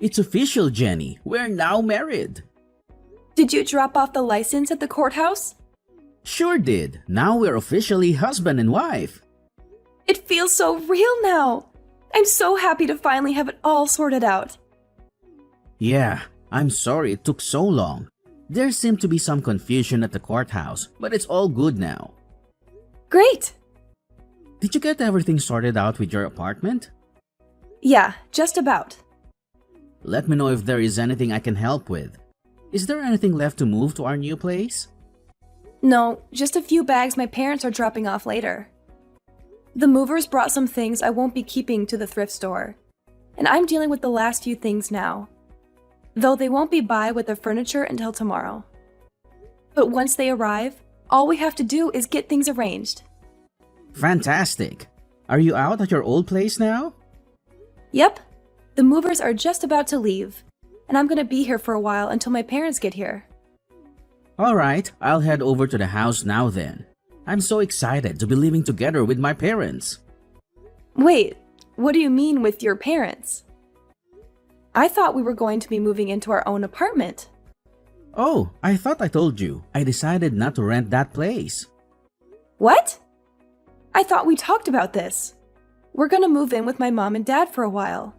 It's official, Jenny. We're now married. Did you drop off the license at the courthouse? Sure did. Now we're officially husband and wife. It feels so real now. I'm so happy to finally have it all sorted out. Yeah, I'm sorry it took so long. There seemed to be some confusion at the courthouse, but it's all good now. Great! Did you get everything sorted out with your apartment? Yeah, just about. Let me know if there is anything I can help with. Is there anything left to move to our new place? No, just a few bags my parents are dropping off later. The movers brought some things I won't be keeping to the thrift store, and I'm dealing with the last few things now. Though they won't be by with the furniture until tomorrow. But once they arrive, all we have to do is get things arranged. Fantastic! Are you out at your old place now? Yep, the movers are just about to leave, and I'm gonna be here for a while until my parents get here. Alright, I'll head over to the house now then. I'm so excited to be living together with my parents. Wait, what do you mean with your parents? I thought we were going to be moving into our own apartment. Oh, I thought I told you. I decided not to rent that place. What? I thought we talked about this. We're gonna move in with my mom and dad for a while.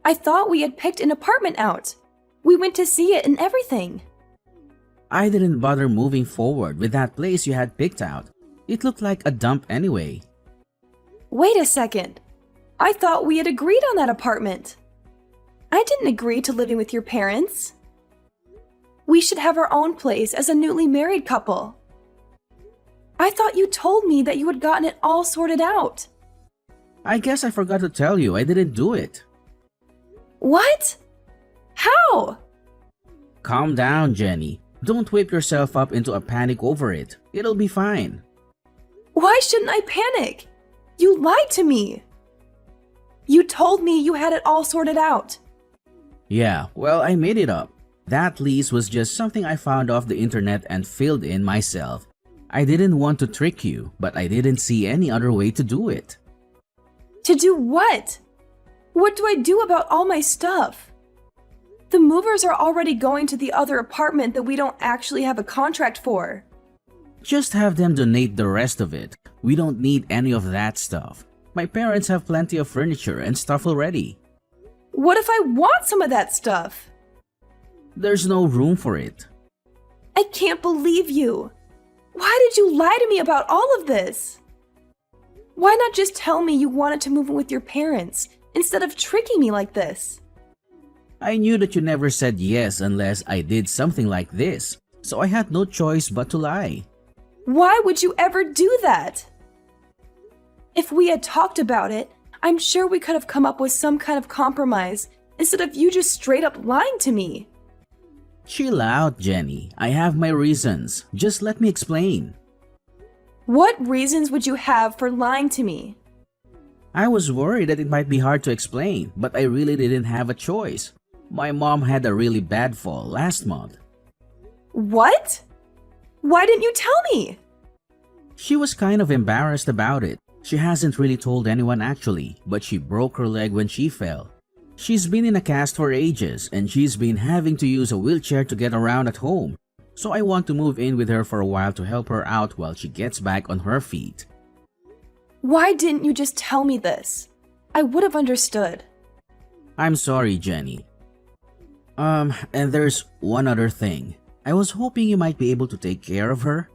I thought we had picked an apartment out. We went to see it and everything. I didn't bother moving forward with that place you had picked out. It looked like a dump anyway. Wait a second. I thought we had agreed on that apartment. I didn't agree to living with your parents. We should have our own place as a newly married couple. I thought you told me that you had gotten it all sorted out. I guess I forgot to tell you I didn't do it. What? How? Calm down, Jenny. Don't whip yourself up into a panic over it. It'll be fine. Why shouldn't I panic? You lied to me. You told me you had it all sorted out. Yeah, well, I made it up. That lease was just something I found off the internet and filled in myself. I didn't want to trick you, but I didn't see any other way to do it. To do what? What do I do about all my stuff? The movers are already going to the other apartment that we don't actually have a contract for. Just have them donate the rest of it. We don't need any of that stuff. My parents have plenty of furniture and stuff already. What if I want some of that stuff? There's no room for it. I can't believe you. Why did you lie to me about all of this? Why not just tell me you wanted to move in with your parents instead of tricking me like this? I knew that you never said yes unless I did something like this, so I had no choice but to lie. Why would you ever do that? If we had talked about it, I'm sure we could have come up with some kind of compromise instead of you just straight up lying to me. Chill out, Jenny. I have my reasons. Just let me explain. What reasons would you have for lying to me? I was worried that it might be hard to explain, but I really didn't have a choice. My mom had a really bad fall last month. What? Why didn't you tell me? She was kind of embarrassed about it. She hasn't really told anyone actually, but she broke her leg when she fell. She's been in a cast for ages and she's been having to use a wheelchair to get around at home. So I want to move in with her for a while to help her out while she gets back on her feet. Why didn't you just tell me this? I would have understood. I'm sorry, Jenny. And there's one other thing. I was hoping you might be able to take care of her.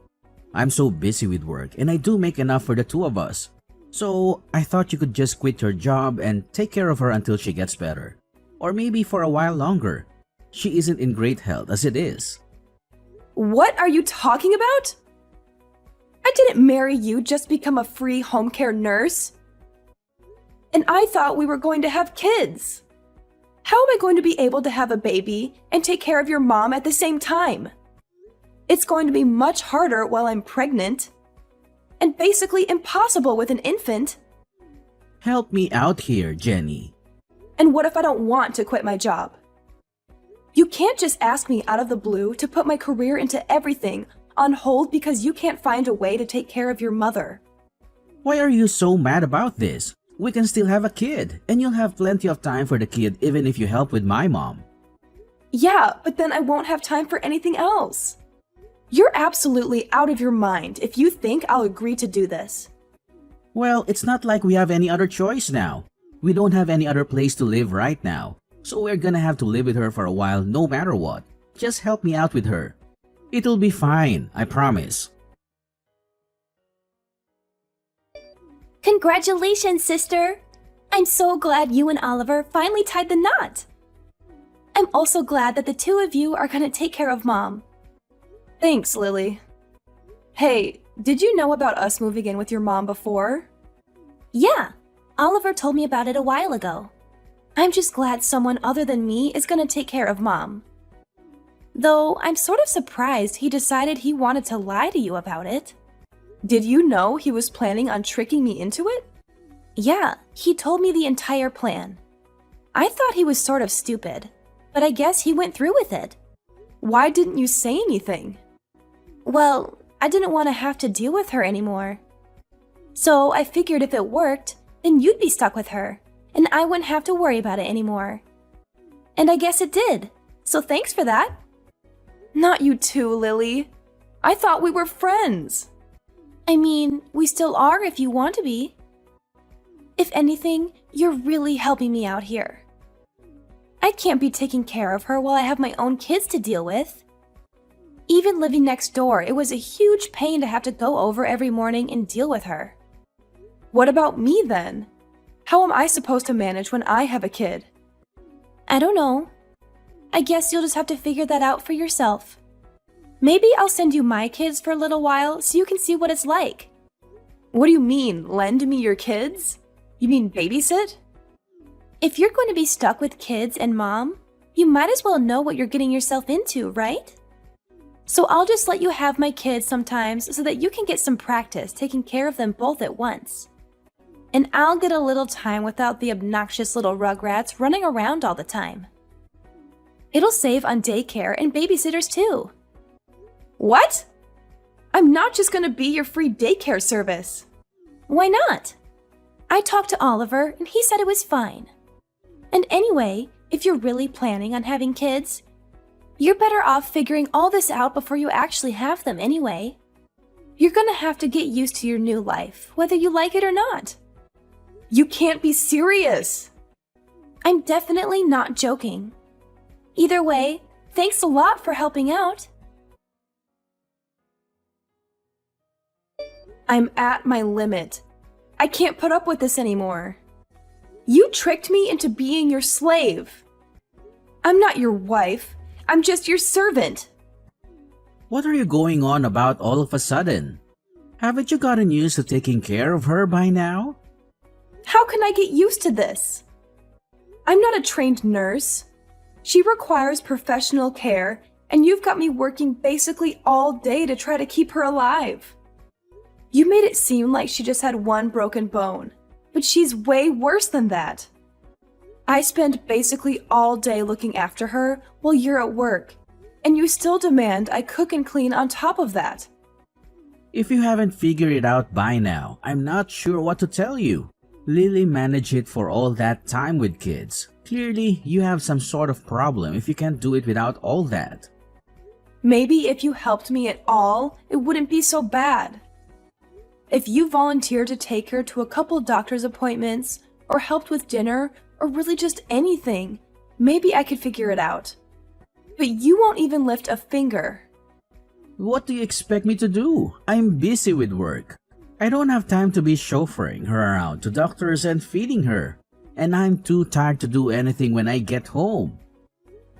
I'm so busy with work and I do make enough for the two of us. So I thought you could just quit your job and take care of her until she gets better. Or maybe for a while longer. She isn't in great health as it is. What are you talking about? I didn't marry you just to become a free home care nurse. And I thought we were going to have kids. How am I going to be able to have a baby and take care of your mom at the same time? It's going to be much harder while I'm pregnant. And basically impossible with an infant. Help me out here, Jenny. And what if I don't want to quit my job? You can't just ask me out of the blue to put my career into everything on hold because you can't find a way to take care of your mother. Why are you so mad about this? We can still have a kid, and you'll have plenty of time for the kid even if you help with my mom. Yeah, but then I won't have time for anything else. You're absolutely out of your mind if you think I'll agree to do this. Well, it's not like we have any other choice now. We don't have any other place to live right now, so we're gonna have to live with her for a while no matter what. Just help me out with her. It'll be fine, I promise. Congratulations, sister! I'm so glad you and Oliver finally tied the knot. I'm also glad that the two of you are gonna take care of Mom. Thanks, Lily. Hey, did you know about us moving in with your mom before? Yeah, Oliver told me about it a while ago. I'm just glad someone other than me is gonna take care of Mom. Though I'm sort of surprised he decided he wanted to lie to you about it. Did you know he was planning on tricking me into it? Yeah, he told me the entire plan. I thought he was sort of stupid, but I guess he went through with it. Why didn't you say anything? Well, I didn't want to have to deal with her anymore. So I figured if it worked, then you'd be stuck with her, and I wouldn't have to worry about it anymore. And I guess it did, so thanks for that. Not you too, Lily. I thought we were friends. I mean, we still are if you want to be. If anything, you're really helping me out here. I can't be taking care of her while I have my own kids to deal with. Even living next door, it was a huge pain to have to go over every morning and deal with her. What about me then? How am I supposed to manage when I have a kid? I don't know. I guess you'll just have to figure that out for yourself. Maybe I'll send you my kids for a little while so you can see what it's like. What do you mean, lend me your kids? You mean babysit? If you're going to be stuck with kids and Mom, you might as well know what you're getting yourself into, right? So I'll just let you have my kids sometimes so that you can get some practice taking care of them both at once. And I'll get a little time without the obnoxious little rugrats running around all the time. It'll save on daycare and babysitters too. What? I'm not just gonna be your free daycare service. Why not? I talked to Oliver and he said it was fine. And anyway, if you're really planning on having kids, you're better off figuring all this out before you actually have them anyway. You're gonna have to get used to your new life, whether you like it or not. You can't be serious. I'm definitely not joking. Either way, thanks a lot for helping out. I'm at my limit. I can't put up with this anymore. You tricked me into being your slave. I'm not your wife. I'm just your servant. What are you going on about all of a sudden? Haven't you gotten used to taking care of her by now? How can I get used to this? I'm not a trained nurse. She requires professional care, and you've got me working basically all day to try to keep her alive. You made it seem like she just had one broken bone, but she's way worse than that. I spend basically all day looking after her while you're at work, and you still demand I cook and clean on top of that. If you haven't figured it out by now, I'm not sure what to tell you. Lily managed it for all that time with kids. Clearly, you have some sort of problem if you can't do it without all that. Maybe if you helped me at all, it wouldn't be so bad. If you volunteered to take her to a couple doctor's appointments, or helped with dinner, or really just anything, maybe I could figure it out. But you won't even lift a finger. What do you expect me to do? I'm busy with work. I don't have time to be chauffeuring her around to doctors and feeding her. And I'm too tired to do anything when I get home.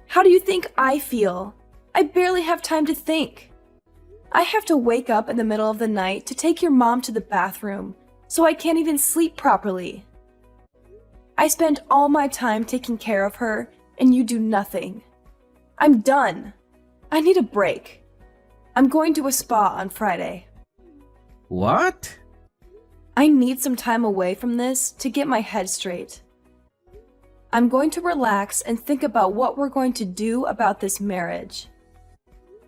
How do you think I feel? I barely have time to think. I have to wake up in the middle of the night to take your mom to the bathroom, so I can't even sleep properly. I spend all my time taking care of her, and you do nothing. I'm done. I need a break. I'm going to a spa on Friday. What? I need some time away from this to get my head straight. I'm going to relax and think about what we're going to do about this marriage.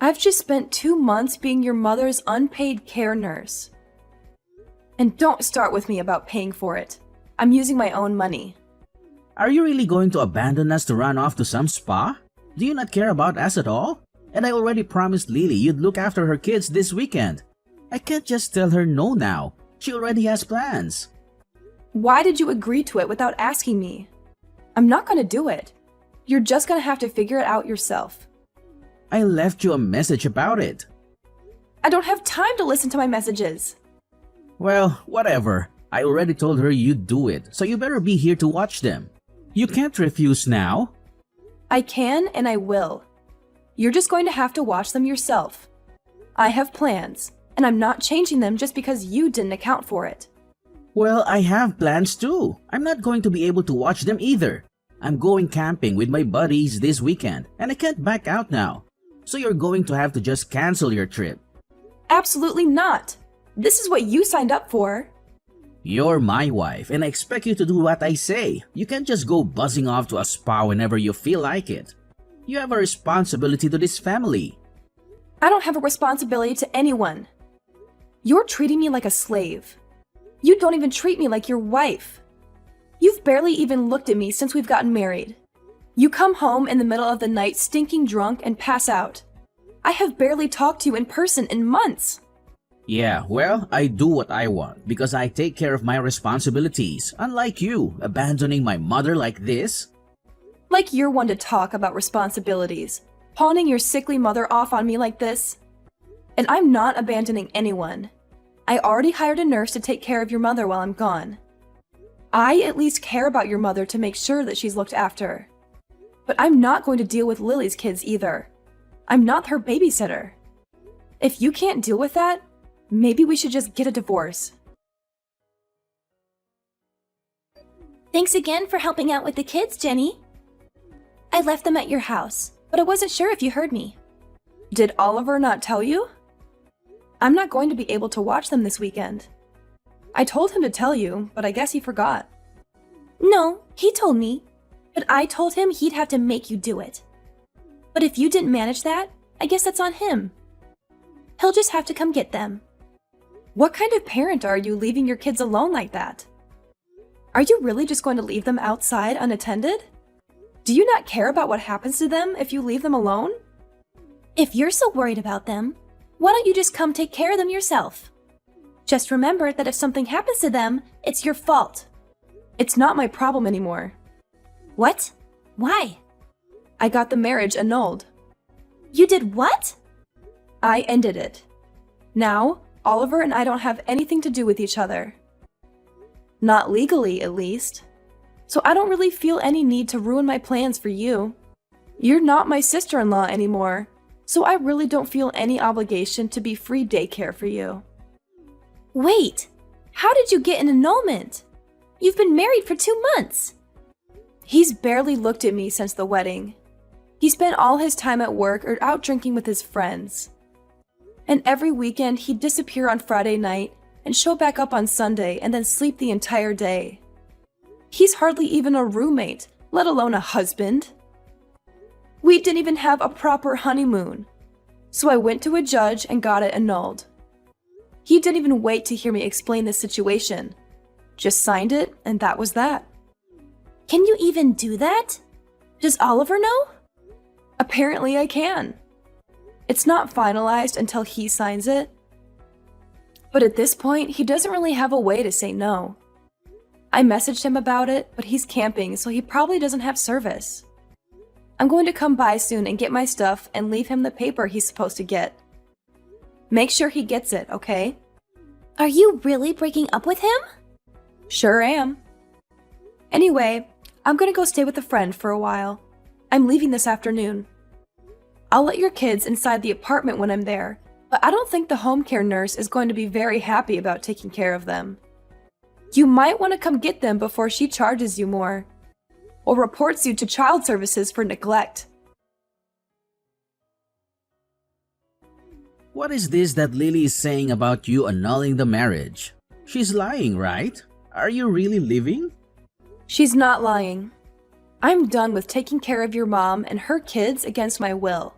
I've just spent 2 months being your mother's unpaid care nurse. And don't start with me about paying for it. I'm using my own money. Are you really going to abandon us to run off to some spa? Do you not care about us at all? And I already promised Lily you'd look after her kids this weekend. I can't just tell her no now. She already has plans. Why did you agree to it without asking me? I'm not going to do it. You're just going to have to figure it out yourself. I left you a message about it. I don't have time to listen to my messages. Well, whatever. I already told her you'd do it, so you better be here to watch them. You can't refuse now. I can and I will. You're just going to have to watch them yourself. I have plans, and I'm not changing them just because you didn't account for it. Well, I have plans too. I'm not going to be able to watch them either. I'm going camping with my buddies this weekend, and I can't back out now. So you're going to have to just cancel your trip. Absolutely not. This is what you signed up for. You're my wife, and I expect you to do what I say. You can't just go buzzing off to a spa whenever you feel like it. You have a responsibility to this family. I don't have a responsibility to anyone. You're treating me like a slave. You don't even treat me like your wife. You've barely even looked at me since we've gotten married. You come home in the middle of the night stinking drunk and pass out. I have barely talked to you in person in months. Yeah, well, I do what I want because I take care of my responsibilities, unlike you, abandoning my mother like this. Like you're one to talk about responsibilities, pawning your sickly mother off on me like this. And I'm not abandoning anyone. I already hired a nurse to take care of your mother while I'm gone. I at least care about your mother to make sure that she's looked after. But I'm not going to deal with Lily's kids either. I'm not her babysitter. If you can't deal with that, maybe we should just get a divorce. Thanks again for helping out with the kids, Jenny. I left them at your house, but I wasn't sure if you heard me. Did Oliver not tell you? I'm not going to be able to watch them this weekend. I told him to tell you, but I guess he forgot. No, he told me, but I told him he'd have to make you do it. But if you didn't manage that, I guess that's on him. He'll just have to come get them. What kind of parent are you leaving your kids alone like that? Are you really just going to leave them outside unattended? Do you not care about what happens to them if you leave them alone? If you're so worried about them, why don't you just come take care of them yourself? Just remember that if something happens to them, it's your fault. It's not my problem anymore. What? Why? I got the marriage annulled. You did what? I ended it. Now, Oliver and I don't have anything to do with each other. Not legally, at least. So I don't really feel any need to ruin my plans for you. You're not my sister-in-law anymore, so I really don't feel any obligation to be free daycare for you. Wait, how did you get an annulment? You've been married for 2 months. He's barely looked at me since the wedding. He spent all his time at work or out drinking with his friends. And every weekend he'd disappear on Friday night and show back up on Sunday and then sleep the entire day. He's hardly even a roommate, let alone a husband. We didn't even have a proper honeymoon. So I went to a judge and got it annulled. He didn't even wait to hear me explain the situation. Just signed it, and that was that. Can you even do that? Does Oliver know? Apparently I can. It's not finalized until he signs it. But at this point, he doesn't really have a way to say no. I messaged him about it, but he's camping, so he probably doesn't have service. I'm going to come by soon and get my stuff and leave him the paper he's supposed to get. Make sure he gets it, okay? Are you really breaking up with him? Sure am. Anyway, I'm gonna go stay with a friend for a while. I'm leaving this afternoon. I'll let your kids inside the apartment when I'm there, but I don't think the home care nurse is going to be very happy about taking care of them. You might want to come get them before she charges you more, or reports you to child services for neglect. What is this that Lily is saying about you annulling the marriage? She's lying, right? Are you really leaving? She's not lying. I'm done with taking care of your mom and her kids against my will.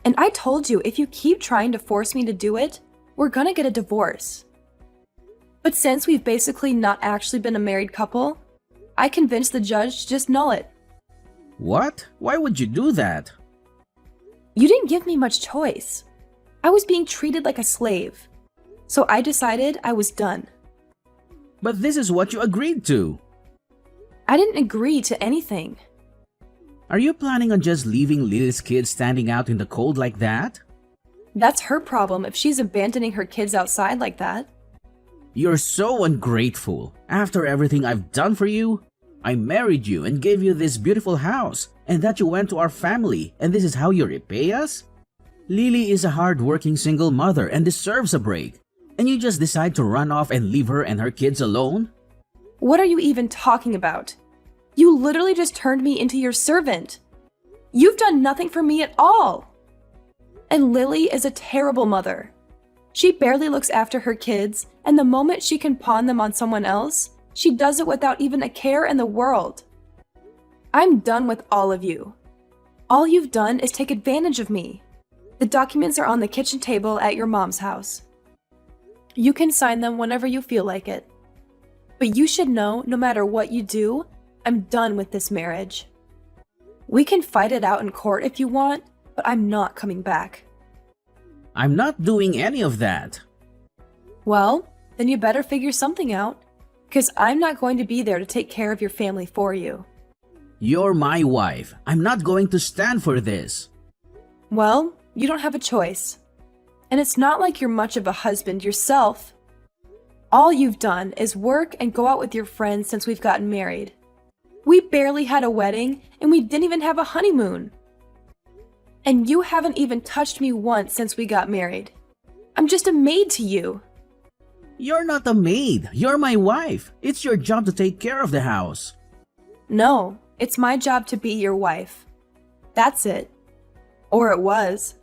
And I told you if you keep trying to force me to do it, we're gonna get a divorce. But since we've basically not actually been a married couple, I convinced the judge to just null it. What? Why would you do that? You didn't give me much choice. I was being treated like a slave. So I decided I was done. But this is what you agreed to. I didn't agree to anything. Are you planning on just leaving Lily's kids standing out in the cold like that? That's her problem if she's abandoning her kids outside like that. You're so ungrateful. After everything I've done for you, I married you and gave you this beautiful house, and that you went to our family, and this is how you repay us? Lily is a hard-working single mother and deserves a break, and you just decide to run off and leave her and her kids alone? What are you even talking about? You literally just turned me into your servant. You've done nothing for me at all. And Lily is a terrible mother. She barely looks after her kids, and the moment she can pawn them on someone else, she does it without even a care in the world. I'm done with all of you. All you've done is take advantage of me. The documents are on the kitchen table at your mom's house. You can sign them whenever you feel like it. But you should know, no matter what you do, I'm done with this marriage. We can fight it out in court if you want, but I'm not coming back. I'm not doing any of that. Well, then you better figure something out, because I'm not going to be there to take care of your family for you. You're my wife. I'm not going to stand for this. Well, you don't have a choice. And it's not like you're much of a husband yourself. All you've done is work and go out with your friends since we've gotten married. We barely had a wedding, and we didn't even have a honeymoon. And you haven't even touched me once since we got married. I'm just a maid to you. You're not a maid. You're my wife. It's your job to take care of the house. No, it's my job to be your wife. That's it. Or it was.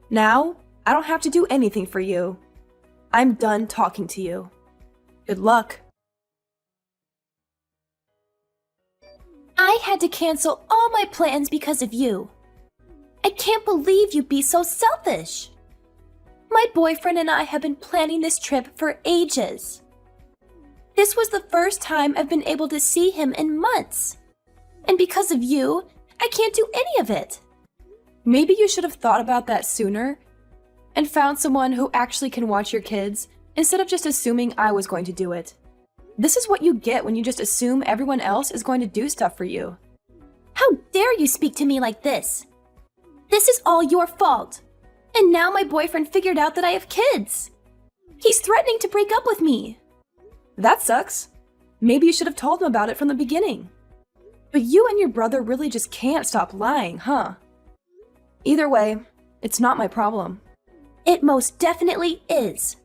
Now, I don't have to do anything for you. I'm done talking to you. Good luck. I had to cancel all my plans because of you. I can't believe you'd be so selfish. My boyfriend and I have been planning this trip for ages. This was the first time I've been able to see him in months. And because of you, I can't do any of it. Maybe you should have thought about that sooner and found someone who actually can watch your kids instead of just assuming I was going to do it. This is what you get when you just assume everyone else is going to do stuff for you. How dare you speak to me like this? This is all your fault. And now my boyfriend figured out that I have kids. He's threatening to break up with me. That sucks. Maybe you should have told him about it from the beginning. But you and your brother really just can't stop lying, huh? Either way, it's not my problem. It most definitely is.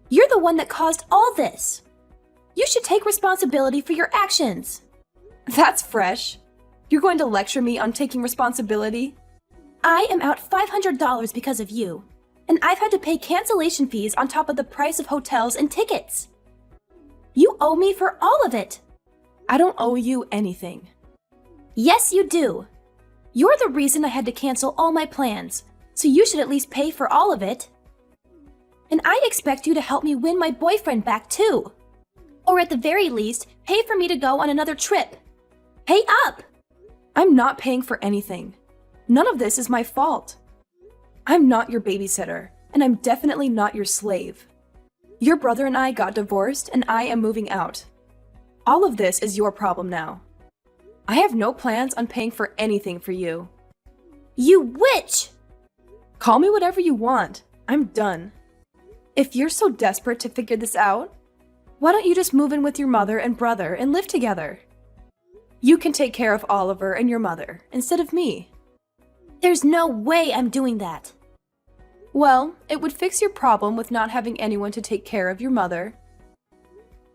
You're the one that caused all this. You should take responsibility for your actions. That's fresh. You're going to lecture me on taking responsibility? I am out $500 because of you, and I've had to pay cancellation fees on top of the price of hotels and tickets. You owe me for all of it. I don't owe you anything. Yes, you do. You're the reason I had to cancel all my plans, so you should at least pay for all of it. And I expect you to help me win my boyfriend back too. Or at the very least, pay for me to go on another trip. Pay up! I'm not paying for anything. None of this is my fault. I'm not your babysitter, and I'm definitely not your slave. Your brother and I got divorced, and I am moving out. All of this is your problem now. I have no plans on paying for anything for you. You witch! Call me whatever you want. I'm done. If you're so desperate to figure this out, why don't you just move in with your mother and brother and live together? You can take care of Oliver and your mother instead of me. There's no way I'm doing that. Well, it would fix your problem with not having anyone to take care of your mother.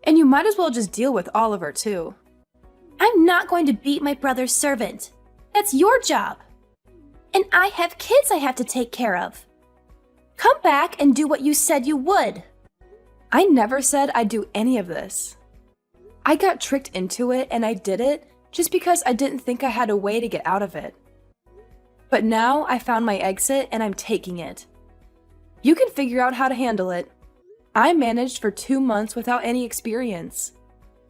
And you might as well just deal with Oliver too. I'm not going to beat my brother's servant. That's your job. And I have kids I have to take care of. Come back and do what you said you would. I never said I'd do any of this. I got tricked into it and I did it just because I didn't think I had a way to get out of it. But now I found my exit and I'm taking it. You can figure out how to handle it. I managed for 2 months without any experience.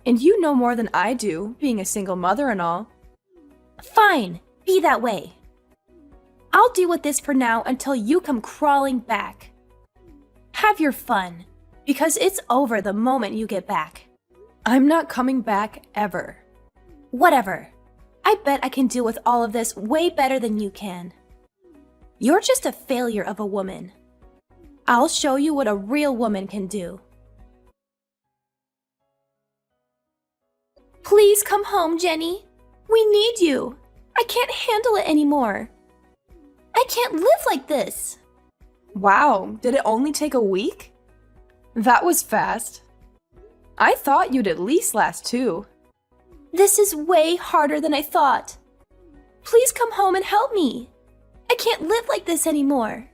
And you know more than I do, being a single mother and all. Fine, be that way. I'll deal with this for now until you come crawling back. Have your fun, because it's over the moment you get back. I'm not coming back ever. Whatever. I bet I can deal with all of this way better than you can. You're just a failure of a woman. I'll show you what a real woman can do. Please come home, Jenny. We need you. I can't handle it anymore. I can't live like this. Wow, did it only take a week? That was fast. I thought you'd at least last 2. This is way harder than I thought. Please come home and help me. I can't live like this anymore.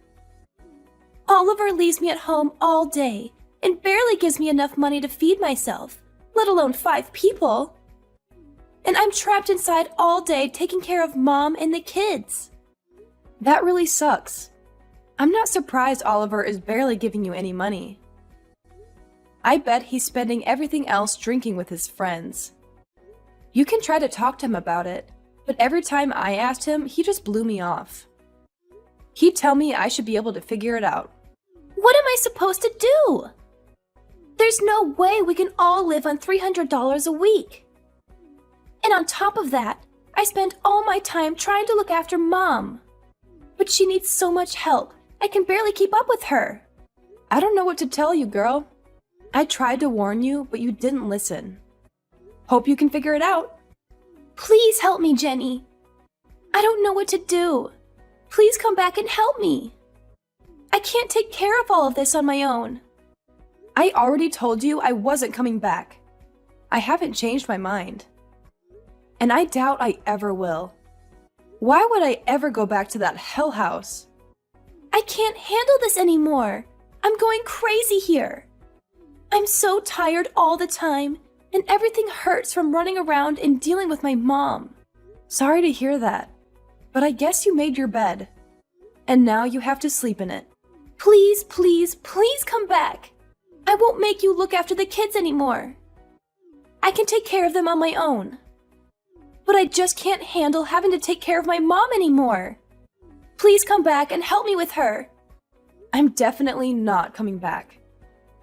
Oliver leaves me at home all day and barely gives me enough money to feed myself, let alone 5 people. And I'm trapped inside all day taking care of Mom and the kids. That really sucks. I'm not surprised Oliver is barely giving you any money. I bet he's spending everything else drinking with his friends. You can try to talk to him about it, but every time I asked him, he just blew me off. He'd tell me I should be able to figure it out. What am I supposed to do? There's no way we can all live on $300 a week. And on top of that, I spend all my time trying to look after Mom. But she needs so much help, I can barely keep up with her. I don't know what to tell you, girl. I tried to warn you, but you didn't listen. Hope you can figure it out. Please help me, Jenny. I don't know what to do. Please come back and help me. I can't take care of all of this on my own. I already told you I wasn't coming back. I haven't changed my mind. And I doubt I ever will. Why would I ever go back to that hell house? I can't handle this anymore. I'm going crazy here. I'm so tired all the time, and everything hurts from running around and dealing with my mom. Sorry to hear that, but I guess you made your bed. And now you have to sleep in it. Please, please, please come back. I won't make you look after the kids anymore. I can take care of them on my own. But I just can't handle having to take care of my mom anymore. Please come back and help me with her. I'm definitely not coming back.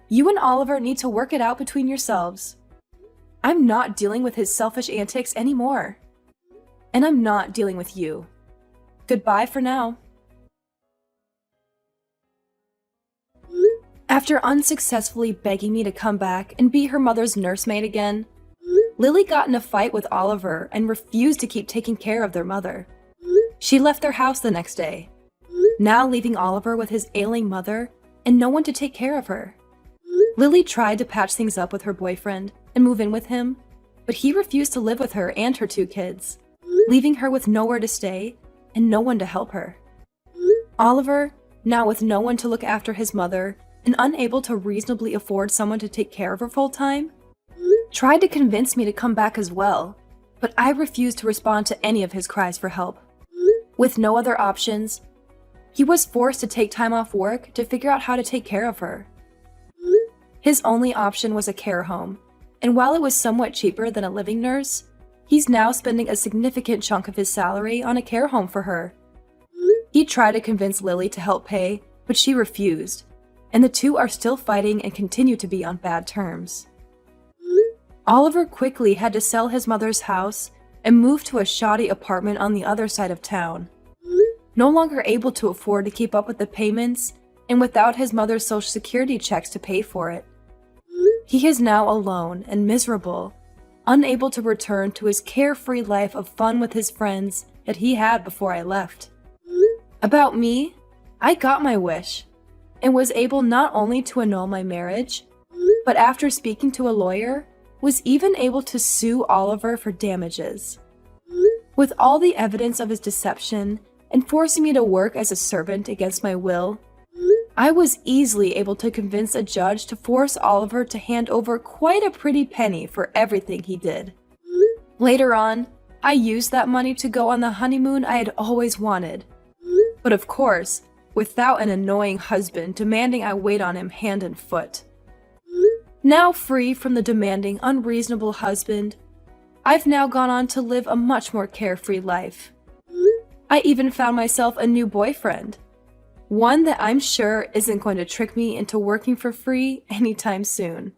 You and Oliver need to work it out between yourselves. I'm not dealing with his selfish antics anymore. And I'm not dealing with you. Goodbye for now. After unsuccessfully begging me to come back and be her mother's nursemaid again, Lily got in a fight with Oliver and refused to keep taking care of their mother. She left their house the next day, now leaving Oliver with his ailing mother and no one to take care of her. Lily tried to patch things up with her boyfriend and move in with him, but he refused to live with her and her 2 kids, leaving her with nowhere to stay and no one to help her. Oliver, now with no one to look after his mother and unable to reasonably afford someone to take care of her full time, tried to convince me to come back as well, but I refused to respond to any of his cries for help. With no other options, he was forced to take time off work to figure out how to take care of her. His only option was a care home, and while it was somewhat cheaper than a living nurse, he's now spending a significant chunk of his salary on a care home for her. He tried to convince Lily to help pay, but she refused, and the 2 are still fighting and continue to be on bad terms. Oliver quickly had to sell his mother's house and move to a shoddy apartment on the other side of town. No longer able to afford to keep up with the payments, and without his mother's social security checks to pay for it. He is now alone and miserable, unable to return to his carefree life of fun with his friends that he had before I left. About me, I got my wish, and was able not only to annul my marriage, but after speaking to a lawyer, was even able to sue Oliver for damages. With all the evidence of his deception and forcing me to work as a servant against my will, I was easily able to convince a judge to force Oliver to hand over quite a pretty penny for everything he did. Later on, I used that money to go on the honeymoon I had always wanted. But of course, without an annoying husband demanding I wait on him hand and foot. Now free from the demanding, unreasonable husband, I've now gone on to live a much more carefree life. I even found myself a new boyfriend. One that I'm sure isn't going to trick me into working for free anytime soon.